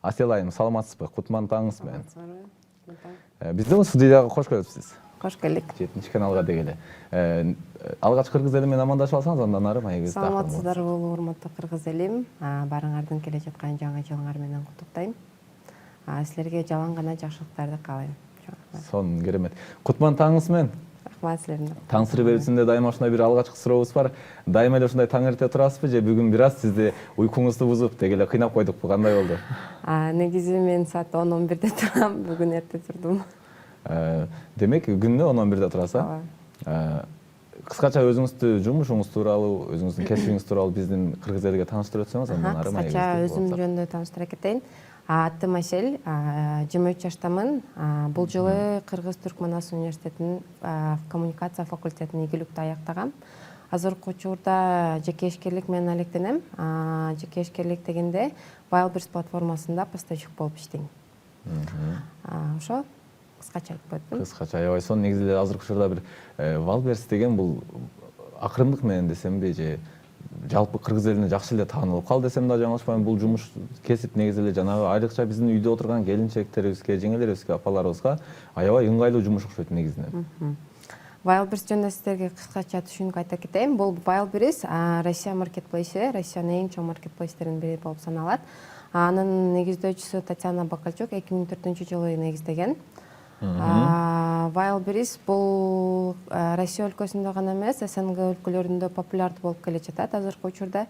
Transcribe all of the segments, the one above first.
Асел айым, саламатсызбы? Кутман таңыңыз менен. Биздин студияга кош келипсиз. Кош келдик. 7 каналга дегеле. Алгач кыргыз эли менен амандашып алсаңыз, андан ары маегибизди акырын. Саламатсыздарбы урматтуу кыргыз элим. Баарыңардын келе жаткан жаңы жылыңар менен куттуктайм. Силерге жалаң гана жакшылыктарды каалайм. Сонун керемет. Кутман таңыңыз менен. Рахмат силерге. Таң сыры берүүсүндө дайыма ушундай бир алгачкы сурообуз бар. Дайыма эле ушундай таң эрте турасызбы же бүгүн бир аз сизди уйкуңузду бузуп дегеле кыйнап койдукпу? Кандай болду? Негизи мен саат 10-11де турам, бүгүн эрте турдум. Демек күнүнө 10-11де турасыз, а? Кыскача өзүңүздү, жумушуңуз тууралуу, өзүңүздүн кесибиңиз тууралуу биздин кыргыз элиге тааныштырып өтсөңүз, андан ары маегибизди. Кыскача өзүм жөнүндө тааныштыра кетейин. Атым Асел, 23 жаштамын. Бул жылы Кыргыз-Түрк Манас университетинин коммуникация факультетин ийгиликтүү аяктагам. Азыркы учурда жеке ишкерлик менен алектенем. Жеке ишкерлик дегенде Wildberries платформасында поставщик болуп иштейм. Ошо кыскача айтып өттүм. Кыскача аябай сонун. Негизи эле азыркы учурда бир Wildberries деген бул акырындык менен десемби же жалпы кыргыз элине жакшы эле таанылып калды десем да жаңылышпайм. Бул жумуш кесип негизи эле жанагы айрыкча биздин үйдө отурган келинчектерибизге, жеңелерибизге, апаларыбызга аябай ыңгайлуу жумуш окшойт негизинен. Wildberries жөнүндө сиздерге кыскача түшүнүк айта кетейин. Бул Wildberries Россия маркетплейси, Россиянын эң чоң маркетплейстеринин бири болуп саналат. Анын негиздөөчүсү Татьяна Бакальчук 2004-жылы негиздеген. Wildberries бул Россия өлкөсүндө гана эмес, СНГ өлкөлөрүндө популярдуу болуп келе жатат. Азыркы учурда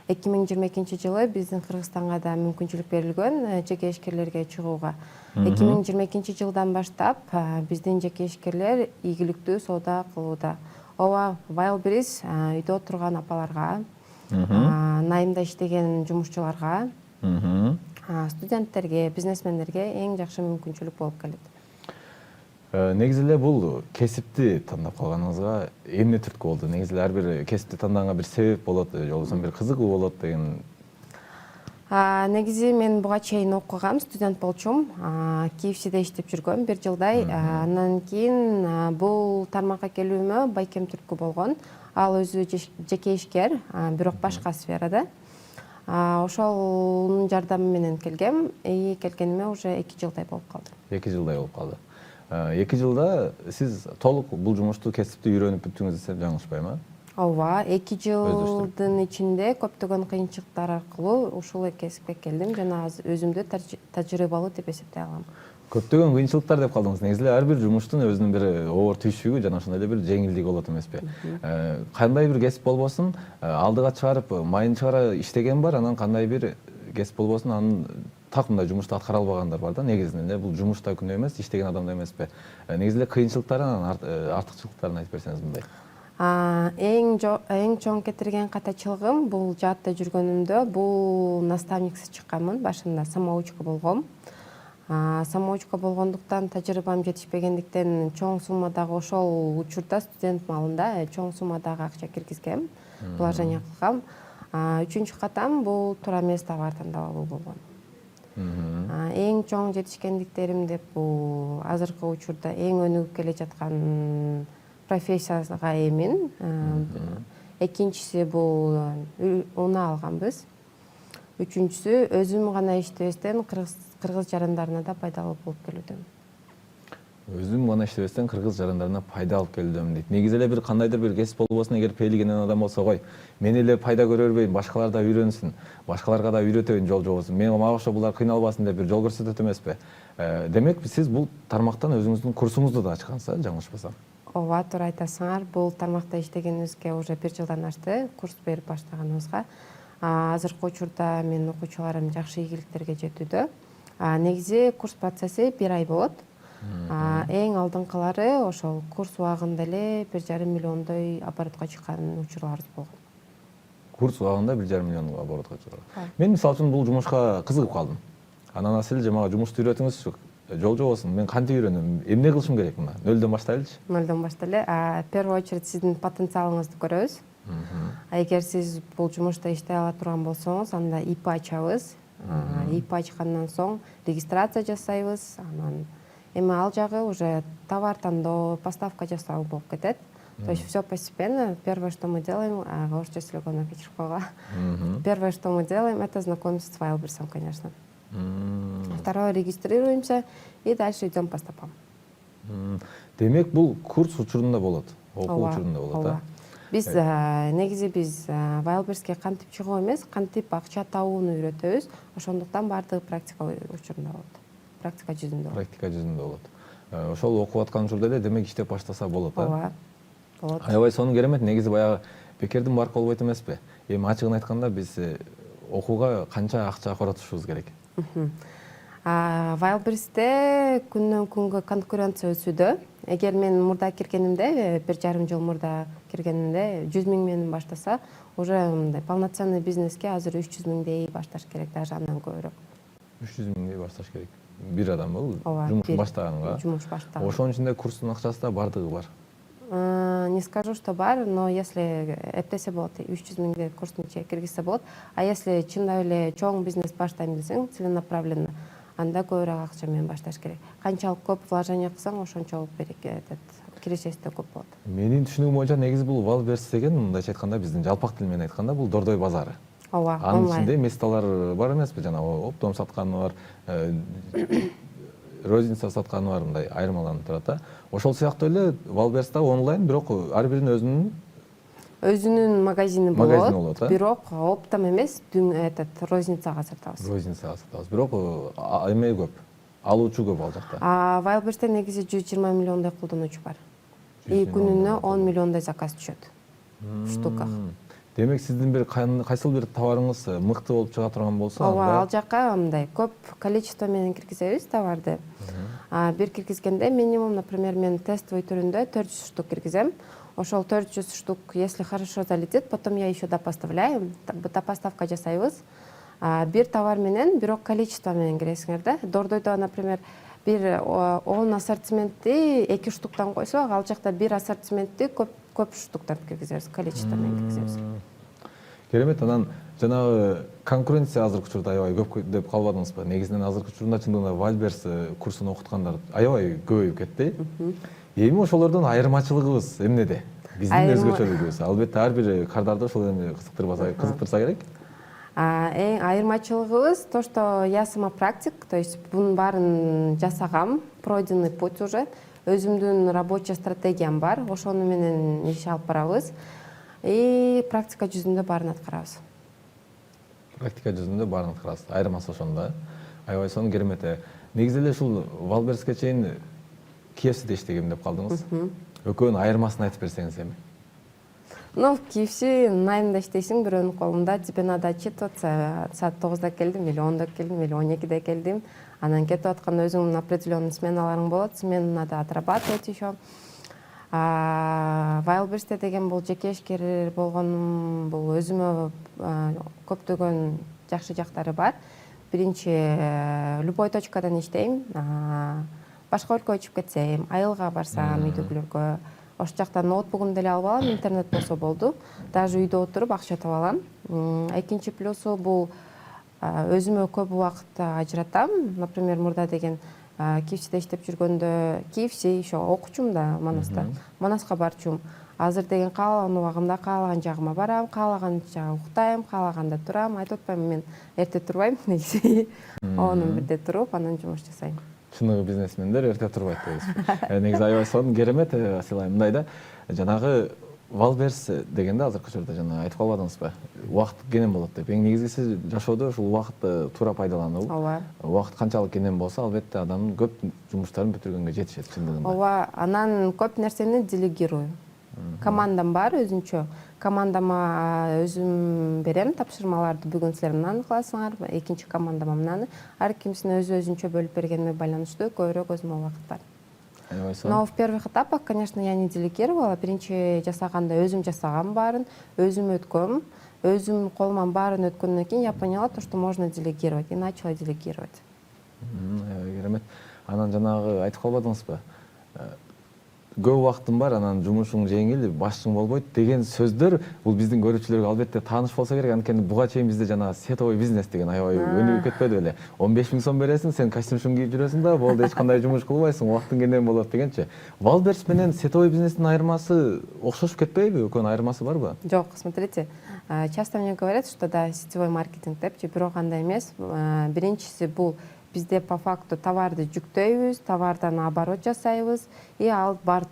2022-жылы биздин Кыргызстанга да мүмкүнчүлүк берилген жеке ишкерлерге чыгууга. 2022-жылдан баштап биздин жеке ишкерлер ийгиликтүү соода кылууда. Ооба, Wildberries үйдө отурган апаларга, найымда иштеген жумушчуларга, студенттерге, бизнесмендерге эң жакшы мүмкүнчүлүк болуп келет. Негизи эле бул кесипти тандап калганыңызга эмне түрткү болду? Негизи эле ар бир кесипти тандаганга бир себеп болот, же болбосо бир кызыгуу болот деген. Негизи мен буга чейин окугам, студент болчумун. KFC'де иштеп жүргөм 1 жылдай. Андан кийин бул тармакка келүүмө байкем түрткү болгон. Ал өзү жеке ишкер, бирок башка сферада. Ошонун жардамы менен келгем. Келгениме уже 2 жылдай болуп калды. 2 жылдай болуп калды. 2 жылда сиз толук бул жумушту кесипти үйрөнүп бүттүңүз десем жаңылышпайм, а? Ооба, 2 жылдын ичинде көптөгөн кыйынчылыктар аркылуу ушул кесипке келдим жана өзүмдү тажрыйбалуу деп эсептей алам. Көптөгөн кыйынчылыктар деп калдыңыз. Негизи эле ар бир жумуштун өзүнүн бир оор түйшүгү жана ошондой эле бир жеңилдиги болот эмеспи? Кандай бир кесип болбосун, алдыга чыгарып, майын чыгара иштеген бар, анан кандай бир кесип болбосун, анын так мындай жумушту аткара албагандар бар да. Негизинен эле бул жумушта күнөө эмес, иштеген адамда эмеспи? Негизи эле кыйынчылыктарын, артыкчылыктарын айтып берсеңиз мындай. Эң чоң кетирген катачылыгым бул жаатта жүргөнүмдө бул наставниксиз чыкканмын. Башында самоучка болгом. Самоучка болгондуктан тажрыйбам жетишпегендиктен чоң суммадагы ошол учурда студент малында чоң суммадагы акча киргизгем, вложение кылгам. 3-чү катам бул туура эмес товар тандап алуу болгон. Эң чоң жетишкендиктерим деп бул азыркы учурда эң өнүгүп келе жаткан профессияга эмин. Экинчиси бул унаа алганбыз. Үчүнчүсү өзүм гана иштебестен кыргыз жарандарына да пайдалуу болуп келүүдөм. Өзүм гана иштебестен кыргыз жарандарына пайда алып келүүдөм дейт. Негизи эле бир кандайдыр бир кесип болбосун, эгер пейлигенен адам болсо, кой, мен эле пайда көрө бербейм, башкалар да үйрөнсүн, башкаларга да үйрөтөйүн жол жобосун. Мен мага окшоп булар кыйналбасын деп бир жол көрсөтөт эмеспи? Демек, сиз бул тармактан өзүңүздүн курсуңузду да ачкансыз, жаңылышпасам. Ооба, туура айтасыңар. Бул тармакта иштегенибизге уже 1 жылдан ашты, курс берип баштаганыбызга. Азыркы учурда менин окуучуларым жакшы ийгиликтерге жетүүдө. Негизи курс процесси 1 ай болот. Эң алдыңкылары ошол курс убагында эле 1,5 миллиондой оборотко чыккан учурларыбыз болгон. Курс убагында 1,5 миллион оборотко чыккан. Мен мисалы үчүн бул жумушка кызыгып калдым. Анан Асел же мага жумушту үйрөтүңүзчү, жол жобосун мен кантип үйрөнөм, эмне кылышым керек мына? Нөлдөн баштайлычы? Нөлдөн баштайлы. В первую очередь сиздин потенциалыңызды көрөбүз. Эгер сиз бул жумушта иштей ала турган болсоңуз, анда ИП ачабыз. ИП ачкандан соң регистрация жасайбыз. Анан эми ал жагы уже товар тандоо, поставка жасоо болуп кетет. То есть все постепенно. Первое, что мы делаем, орусча сүйлөгөнү кечирип койгула. Первое, что мы делаем, это знакомиться с Wildberries, конечно. второе регистрируемся и дальше идем по стопам. Демек бул курс учурунда болот, окуу учурунда болот, Биз негизи биз Wildberriesке кантип чыгуу эмес, кантип акча табууну үйрөтөбүз. Ошондуктан баардыгы практика учурунда болот. Практика жүзүндө болот. Практика жүзүндө болот. Ошол окуп аткан учурда эле демек иштеп баштаса болот, Ооба. Болот. Аябай сонун керемет. Негизи баягы бекердин баркы болбойт эмеспи? Эми ачыгын айтканда биз окууга канча акча каратышыбыз керек? Wildberriesте күндөн күнгө конкуренция өсүүдө. Эгер мен мурда киргенимде, 1,5 жыл мурда киргенимде 100 000 менен баштаса, уже мындай полноценный бизнеске азыр 300 000дей башташ керек, даже андан көбүрөөк. 300 000дей башташ керек. Бир адамбы Ооба, жумуш баштаганга? Жумуш баштаганга. Ошонун ичинде курстун акчасы да бардыгы бар. Не скажу, что бар, но если эптесе болот, 300 000 курстун ичине киргизсе болот. А если чындап эле чоң бизнес баштайм десең, целенаправленно, анда көбүрөөк акча менен башташ керек. Канчалык көп вложение кылсаң, ошончолук киришеси да көп болот. Менин түшүнүгүм боюнча негизи бул Wildberries деген, мындайча айтканда, биздин жалпак тил менен айтканда, бул дордой базары. Ооба, Анын онлайн. ичинде месталар бар эмеспи? Жанагы оптом сатканы бар, розница сатканы бар, мындай айырмаланып турат да. Ошол сыяктуу эле Wildberries да онлайн, бирок ар биринин өзүнүн магазини болот, бирок оптом эмес, розницага сатабыз. Розницага сатабыз. Бирок эме көп, алуучу көп ал жакта. Wildberriesте негизи 120 миллиондой колдонуучу бар. И күнүнө 10 миллиондой заказ түшөт. В штуках. Демек сиздин бир кайсыл бир товарыңыз мыкты болуп чыга турган болсо, Ооба, ал жакка мындай көп количество менен киргизебиз товарды. Бир киргизгенде минимум, например, мен тестовый түрүндө 400 штук киргизем. Ошол 400 штук, если хорошо залетит, потом я еще допоставляем, допоставка жасайбыз. Бир товар менен, бирок количество менен киресиңер да. Дордойдо, например, бир 10 ассортиментти 2 штуктан койсок, ал жакта бир ассортиментти көп штуктарды киргизебиз, количество менен киргизебиз. Керемет. Анан жанагы конкуренция азыркы учурда аябай көп деп калбадыңызбы? Негизинен азыркы учурда чындыгында Wildberries курсун окуткандар аябай көбөйүп кетти. Эми ошолордун айырмачылыгыбыз эмнеде? Биздин өзгөчөлүгүбүз. Албетте ар бир кардарды ошол эми кызыктырса керек. Эң айырмачылыгыбыз то, что я сама практик, то есть бунун баарын жасагам, пройденный путь уже. Өзүмдүн рабочий стратегиям бар, ошону менен иш алып барабыз. И практика жүзүндө баарын аткарабыз. Практика жүзүндө баарын аткарабыз. Айырмасы ошондо. Аябай сонун керемет. Негизи эле ушул Wildberriesке чейин KFC'де иштегем деп калдыңыз. Экөөнүн айырмасын айтып берсеңиз эми. Ну, в KFC найымда иштейсиң, бирөөнүн колунда, тебе надо отчитываться. Саат 9-да келдим, или 10-да келдим, или 12-де келдим. Анан кетип аткан өзүңдүн определенный сменаларың болот, смену надо отрабатывать еще. Wildberriesте деген бул жеке ишкер болгонум, бул өзүмө көптөгөн жакшы жактары бар. Биринчи, любой точкадан иштейм. Башка өлкөгө учуп кетсем, айылга барсам, үйдөгүлөргө, ошол жакта ноутбугумду деле алып алам, интернет болсо болду. Даже үйдө отуруп акча таба алам. Экинчи плюсу бул өзүмө көп убакыт ажыратам. Например, мурда деген KFC'де иштеп жүргөндө, KFC еще окучум да Манаста. Манаска барчумун. Азыр деген каалаган убагымда каалаган жагыма барам, каалаганча уктайм, каалаганда турам. Айтып атпаймынбы, мен эрте турбайм, негизи. Онун бирде туруп, анан жумуш жасайм. Чыныгы бизнесмендер эрте турбайт дейсизби? Негизи аябай сонун керемет, Асилай. Мындай да, жанагы Wildberries дегенде азыркы учурда жана айтып калбадыңызбы? Убакыт кенен болот деп. Эң негизгиси жашоодо ушул убакытты туура пайдалануу. Ооба. Убакыт канчалык кенен болсо, албетте адамдын көп жумуштарын бүтүргөнгө жетишет чындыгында. Ооба, анан көп нерсени делегирую. Командам бар өзүнчө. Командама өзүм берем тапшырмаларды, бүгүн силер мынаны кыласыңар, экинчи командама мынаны. Ар кимсин өзүнчө бөлүп бергенине байланыштуу көбүрөөк өзүмө убакыт бар. Но в первых этапах, конечно, я не делегировала. Биринчи жасаганда өзүм жасагам баарын, өзүм өткөм. Өзүм колуман баарын өткөндөн кийин я поняла то, что можно делегировать, и начала делегировать. Керемет. Анан жанагы айтып калбадыңызбы? Көп убактым бар, анан жумушуң жеңил, башчың болбойт деген сөздөр бул биздин көрүүчүлөргө албетте тааныш болсо керек. Анткени буга чейин бизде жана сетовой бизнес деген аябай өнүгүп кетпеди беле. 15 000 сом бересиң, сен костюм кийип жүрөсүң да, болду, эч кандай жумуш кылбайсың, убактың кенен болот дегенчи. Wildberries менен сетовой бизнестин айырмасы окшошуп кетпейби? Экөөнүн айырмасы барбы? Жок, смотрите, часто мне говорят, что да, сетевой маркетинг депчи, бирок андай эмес. Биринчиси бул бизде по факту товарды жүктөйбүз, товардан оборот жасайбыз, и ал бар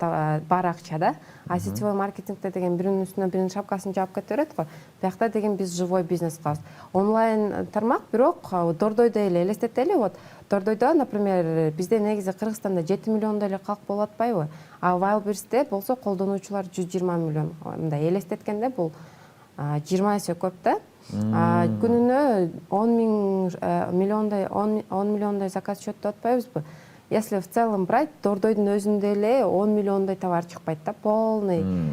акча да. А сетевой маркетингте деген биринин үстүнө биринин шапкасын жаап кете берет го. Биякта деген биз живой бизнес кылабыз. Онлайн тармак, бирок Дордойдо эле элестетели, вот Дордойдо, например, бизде негизи Кыргызстанда 7 миллиондой эле калк болуп атпайбы? А Wildberries'те болсо колдонуучулар 120 миллион. Мындай элестеткенде бул 20 эсе көп да. Күнүнө 10 миллиондой заказ счёттоп атпайбызбы? Если в целом брать, Дордойдун өзүндө эле 10 миллиондой товар чыкпайт да, полный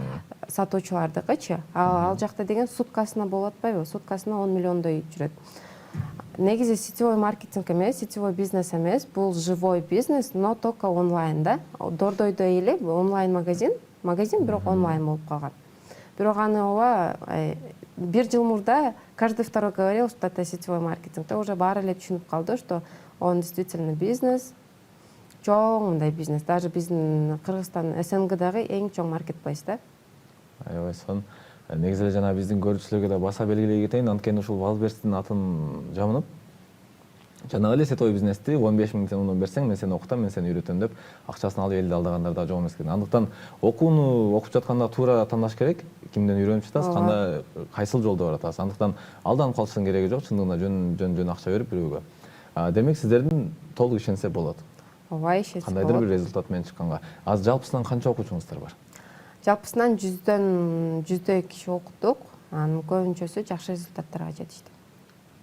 сатуучулардыкычы. Ал жакта деген суткасына болуп атпайбы? Суткасына 10 миллиондой жүрөт. Негизи сетевой маркетинг эмес, сетевой бизнес эмес, бул живой бизнес, но только онлайн да. Дордойдо эле онлайн магазин, бирок онлайн болуп калган. Бирок аны ооба бир жыл мурда каждый второй говорил, что это сетевой маркетинг. Уже баары эле түшүнүп калды, что он действительно бизнес, чоң мындай бизнес. Даже биздин Кыргызстан СНГдагы эң чоң маркетплейс да. Аябай сонун. Негизи эле жана биздин көрүүчүлөргө да баса белгилей кетейин, анткени ушул Wildberries'тин атын жамынып, жанагы эле сетевой бизнести 15 000 сен унум берсең, мен сени окутам, мен сени үйрөтөм деп акчасын алып элди алдагандар да жок эмес экен. Андыктан окууну окуп жатканда туура тандаш керек, кимден үйрөнүп жатасыз, кандай кайсыл жолдо баратасыз. Андыктан алданып калыштын кереги жок, чындыгында жөн акча берип бирөөгө. Демек сиздердин толук ишенсе болот. Ооба, ишенсе болот. Кандайдыр бир результат менен чыкканга. Азыр жалпысынан канча окуучуңуздар бар? Жалпысынан 100 киши окуттук. Анын көбүнчөсү жакшы результаттарга жетишти.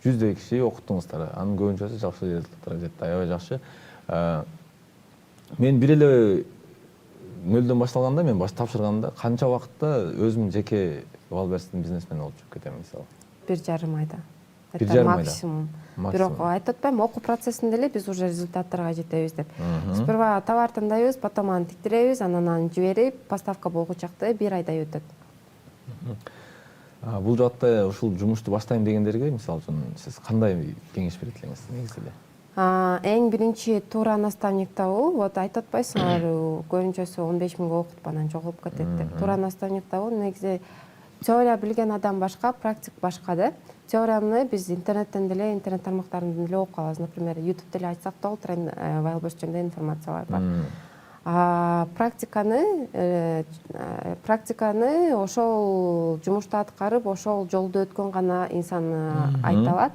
100 киши окуттуңуздар, анын көбүнчөсү жакшы результаттарга жетти. Аябай жакшы. Мен бир эле нөлдөн башталганда, мен баш тапшырганда канча убакытта өзүм жеке Wildberries'тин бизнесмени болуп чыгып кетем мисалы? 1,5 айда. 1,5 айда. Максимум. Бирок айтып атпайм, окуу процессинде эле биз уже результаттарга жетебиз деп. Сперва товар тандайбыз, потом аны тиктиребиз, анан аны жиберип, поставка болгучакты 1 айда өтөт. Бул жаатта ушул жумушту баштайм дегендерге, мисалы үчүн, сиз кандай кеңеш берет элеңиз негизи эле? Эң биринчи туура наставник табуу. Вот айтып атпайсыңар, көбүнчөсү 15 миңге окутуп анан жоголуп кетет деп. Туура наставник табуу. Негизи теория билген адам башка, практик башка да. Теорияны биз интернеттен деле, интернет тармактарынан деле окуп алабыз. Например, YouTube'да деле айтсак да болот, Wildberries жөнүндө информациялар бар. Практиканы ошол жумушту аткарып, ошол жолду өткөн гана инсан айта алат.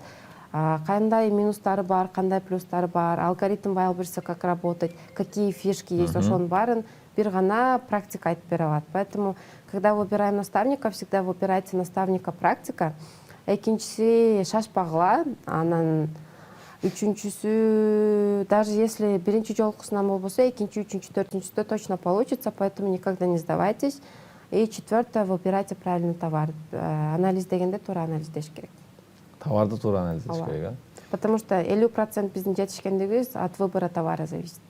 Кандай минустары бар, кандай плюстары бар, алгоритм Wildberries как работать, какие фишки есть, ошонун баарын бир гана практика айтып бере алат. Поэтому, когда выбираем наставника, всегда выбирайте наставника практика. Экинчиси шашпагыла, анан үчүнчүсү, даже если биринчи жолкусунан болбосо, экинчи, үчүнчү, төртүнчүсүдө точно получится, поэтому никогда не сдавайтесь. И четвертое, выбирайте правильный товар. Анализ дегенде туура анализдеш керек. Товарды туура анализдеш керек, Потому что 50% биздин жетишкендигибиз от выбора товара зависит.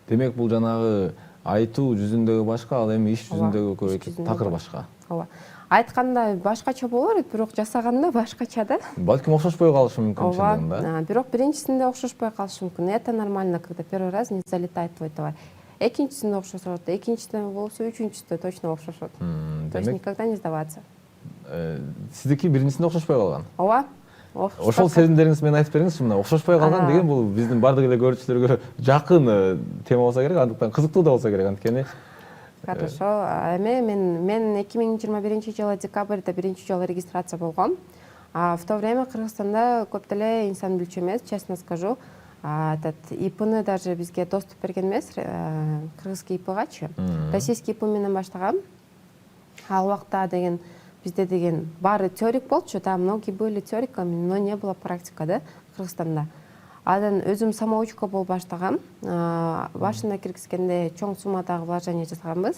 Демек, бул жанагы айтуу жүзүндөгү башка, ал эми иш жүзүндөгү такыр башка. Ооба. Айтканда башкача болор, бирок жасаганда башкача да. Балким окшошпой калышы мүмкүн чындыгында. Ооба. Бирок биринчисинде окшошпой калышы мүмкүн. Это нормально, когда первый раз не залетает твой товар. Экинчисинде окшошот, экинчисинде болсо үчүнчүсүдө точно окшошот. То есть никогда не сдаваться. Сиздики биринчисинде окшошпой калган. Ооба. Ошол сезимдериңиз менен айтып бериңизчи, мына окшошпой калган деген бул биздин бардык эле көрүүчүлөргө жакын тема болсо керек, андыктан кызыктуу да болсо керек, анткени. Хорошо. Мен 2021 декабрда биринчи жолу регистрация болгом. В то время Кыргызстанда көп деле инсан билчү эмес, честно скажу. Этот ИПны даже бизге доступ берген эмес, кыргызский ИПгачы. Российский ИП менен баштагам. Ал убакта деген бизде деген баары теорик болчу, да, многие были теориками, но не было практика да Кыргызстанда. Анан өзүм самоучка болуп баштагам. Башында киргизгенде чоң суммадагы вложение жасаганбыз.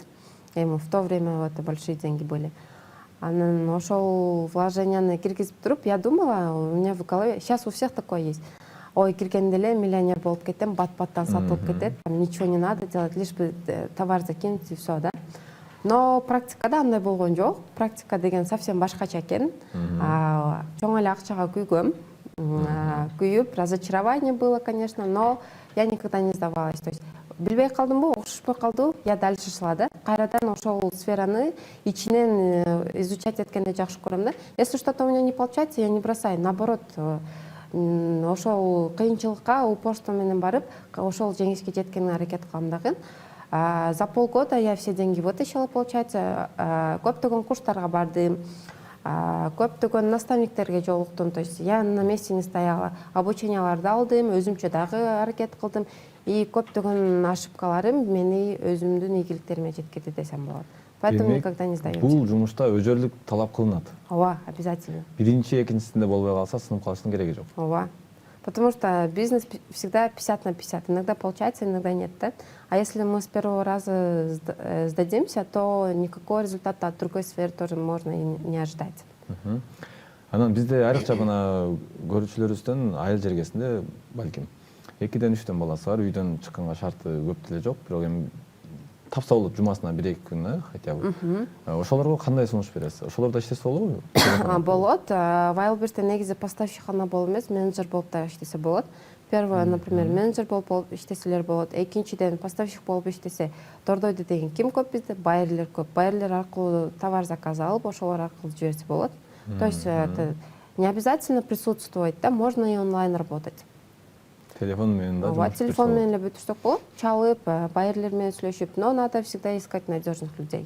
В то время это большие деньги были. Анан ошол вложенияны киргизип туруп, я думала, у меня в голове, сейчас у всех такое есть. Ой, киргенде эле миллионер болуп кетем, бат-баттан сатылып кетет, ничего не надо делать, лишь бы товар закинуть и все, да. Но практикада андай болгон жок. Практика деген совсем башкача экен. Чоң эле акчага күйгөм. Күйүп, разочарование было, конечно, но я никогда не сдавалась. То есть билбей калдымбы, окшошпой калды, я дальше шла, да. Кайрадан ошол сфераны ичинен изучать эткенди жакшы көрөм, да. Если что-то у меня не получается, я не бросаю, наоборот, ошол кыйынчылыкка упорство менен барып ошол жеңишке жеткенге аракет кылам дагы. За полгода я все деньги вытащила, получается. Көптөгөн курстарга бардым, көптөгөн наставниктерге жолуктум. То есть я на месте не стояла. Обученияларды алдым, өзүмчө дагы аракет кылдым. И көптөгөн ошибкаларым мени өзүмдүн ийгиликтериме жеткирди десем болот. Поэтому никогда не сдаемся. Бул жумушта өжөрлүк талап кылынат. Ооба, обязательно. Биринчи, экинчисинде болбой калса сынып калыштын кереги жок. Ооба. Потому что бизнес всегда 50 на 50. Иногда получается, иногда нет. Да? А если мы с первого раза сдадимся, то никакого результата от другой сферы тоже можно и не ожидать. Анан бизде айрыкча мына көрүүчүлөрүбүздөн айыл жергесинде балким 2-3 баласы бар, үйдөн чыкканга шарты көп деле жок, бирок эми тапса болот жумасына 1-2 күн, хотя бы. Ошолорго кандай сунуш бересиз? Ошолордо иштесе болобу? Болот. Wildberries'те негизи поставщик гана болуп эмес, менеджер болуп да иштесе болот. Первое, например, менеджер болуп иштеселер болот. Экинчиден поставщик болуп иштесе, тордойдо деген ким көп бизде? Байерлер көп. Байерлер аркылуу товар заказ алып, ошолор аркылуу жиберсе болот. То есть это не обязательно присутствовать, да, можно и онлайн работать. Телефон менен да жумуш. Телефон менен эле бүтүрсөк болот. Чалып, байерлер менен сүйлөшүп, но надо всегда искать надежных людей.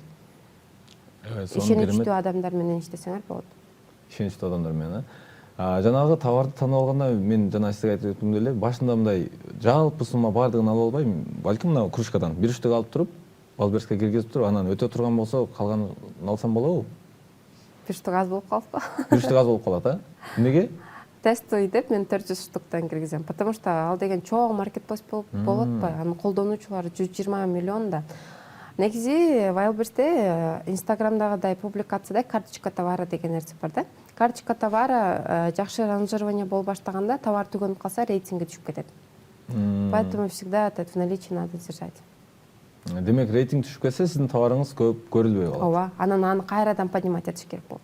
Ишеничтүү адамдар менен иштесеңер болот. Ишеничтүү адамдар менен, жанагы товарды танып алганда мен жана сизге айтып өттүм деле, башында мындай жалпы сумма бардыгын ала албайм. Балким мына кружкадан 1 үчтүк алып туруп, Wildberries'ке киргизип туруп, анан өтө турган болсо калганын алсам болобу? 1 штук аз болуп калат го. 1 штук аз болуп калат, а? Эмнеге? Тестовый деп мен 400 штуктан киргизем. Потому что ал деген чоң маркетплейс болот го. Анын колдонуучулары 120 миллион да. Негизи Wildberries'те Инстаграмдагыдай публикацияда карточка товара деген нерсе бар да. Карточка товара жакшы ранжирование болуп баштаганда товар түгөнүп калса рейтинги түшүп кетет. Поэтому всегда это в наличии надо держать. Демек рейтинг түшүп кетсе сиздин товарыңыз көп көрүлбөй калат. Ооба, анан аны кайрадан поднимать этиш керек болот.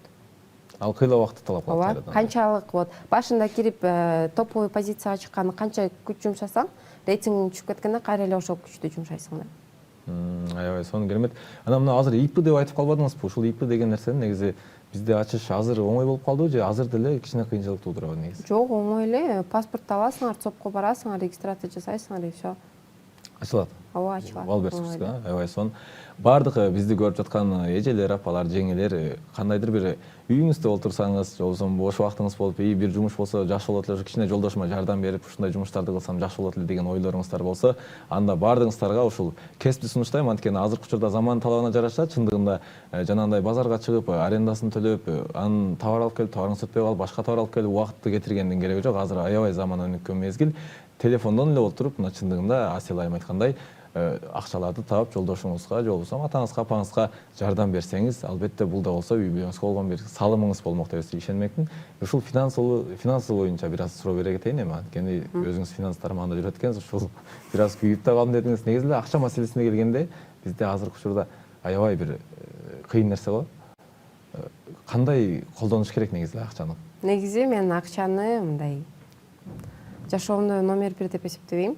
Ал кыйла убакытты талап кылат кайрадан. Канчалык вот башында кирип топовый позицияга чыкканы канча күч жумшасаң, рейтингиң түшүп кеткенде кайра эле ошол күчтү жумшайсың да. Аябай сонун керемет. Анан мына азыр ИП деп айтып калбадыңызбы? Ушул ИП деген нерсени негизи бизде ачыш азыр оңой болуп калдыбы же азыр деле кичине кыйынчылык туудурабы негизи? Жок, оңой эле. Паспорт аласыңар, ЦОПко барасыңар, регистрация жасайсыңар и всё. Ачылат. Ооба, ачылат. Wildberries'ка, аябай сонун. Бардык бизди көрүп жаткан эжелер, апалар, жеңелер кандайдыр бир үйүңүздө олтурсаңыз, же болбосо бош убактыңыз болуп, бир жумуш болсо жакшы болот эле, кичине жолдошума жардам берип, ушундай жумуштарды кылсам жакшы болот эле деген ойлоруңуздар болсо, анда бардыгыңыздарга ушул кесипти сунуштайм. Анткени азыркы учурда заман талабына жараша чындыгында жанагындай базарга чыгып, арендасын төлөп, анын товар алып келип, товарыңызды сатпай калып, башка товар алып келип убакытты кетиргендин кереги жок. Азыр аябай заман өнүккөн мезгил. Телефондон эле отуруп, мына чындыгында Асел айым айткандай, акчаларды таап жолдошуңузга же болбосо атаңызга, апаңызга жардам берсеңиз, албетте бул да болсо үй бүлөңүзгө болгон бир салымыңыз болмок деп ишенмекмин. Ушул финансы боюнча бир аз суроо бере кетейин эми, анткени өзүңүз финанс тармагында жүрөт экенсиз, ушул бир аз күйүп да калдым дедиңиз. Негизи эле акча маселесине келгенде бизде азыркы учурда аябай бир кыйын нерсе го. Кандай колдонуш керек негизи акчаны? Негизи мен акчаны мындай жашоомдо номер 1 деп эсептебейм.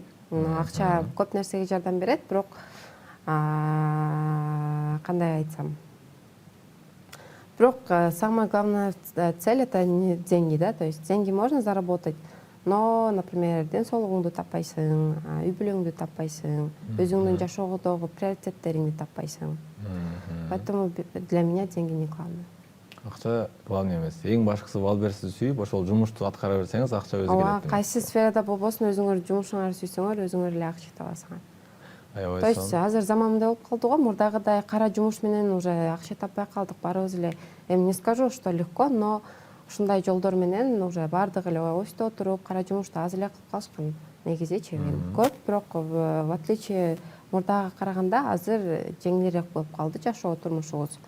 Акча көп нерсеге жардам берет, бирок кандай айтсам. Бирок самая главная цель это не деньги, да, то есть деньги можно заработать, но, например, ден соолугуңду таппайсың, үй бүлөңдү таппайсың, өзүңдүн жашоодогу приоритеттериңди таппайсың. Поэтому для меня деньги не главное. Акча главный эмес. Эң башкысы Wildberries'ти сүйүп, ошол жумушту аткара берсеңиз, акча өзү келет. Ооба, кайсы сферада болбосун өзүңөр жумушуңарды сүйсөңөр, өзүңөр эле акча табасыңар. То есть азыр заман мындай болуп калды го, мурдагыдай кара жумуш менен уже акча таппай калдык, баарыбыз эле. Эми не скажу, что легко, но ушундай жолдор менен уже баардыгы эле офисте отуруп, кара жумушту аз эле кылып калышкан. Негизичи көп, бирок в отличие мурдага караганда азыр жеңилирээк болуп калды жашоо турмушубуз.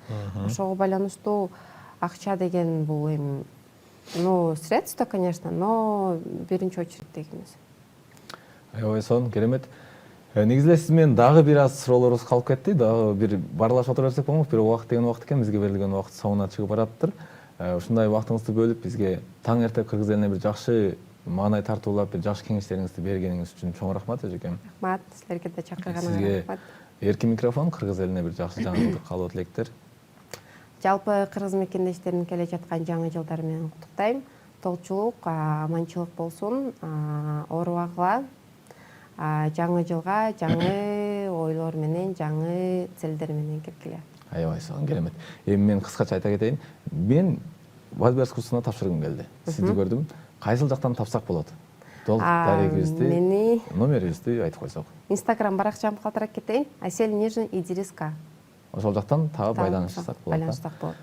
Ошого байланыштуу акча деген бул эми, ну, средство, конечно, но биринчи очереддеги эмес. Аябай сонун, керемет. Негизи эле сиз менен дагы бир аз суроолорубуз калып кетти. Дагы бир барлашып отура берсек болмок. Бир убакыт деген убакыт экен, бизге берилген убакыт соңуна чыгып бараптыр. Ушундай убактыңызды бөлүп бизге таң эртеп кыргыз элине бир жакшы маанай тартуулап, бир жакшы кеңештериңизди бергениңиз үчүн чоң рахмат эжекем. Рахмат, силерге да чакырганыңызга Сизге рахмат. эркин микрофон, кыргыз элине бир жакшы жаңылык каалоо тилектер. Жалпы кыргыз мекендештерин келе жаткан жаңы жылдары менен куттуктайм. толчулук, аманчылык болсун, оорубагыла, жаңы жылга жаңы ойлор менен, жаңы целдер менен киргиле. Аябай сонун, керемет. Эми мен кыскача айта кетейин. Мен Вальберс курсуна тапшыргым келди. Сизди көрдүм. Кайсыл жактан тапсак болот? Толук тарихибизди, мени номерибизди айтып койсок. Инстаграм баракчамды калтырып кетейин. Асель Нижин Идириска. Ошол жактан тагы байланышсак болот. Байланыштак болот.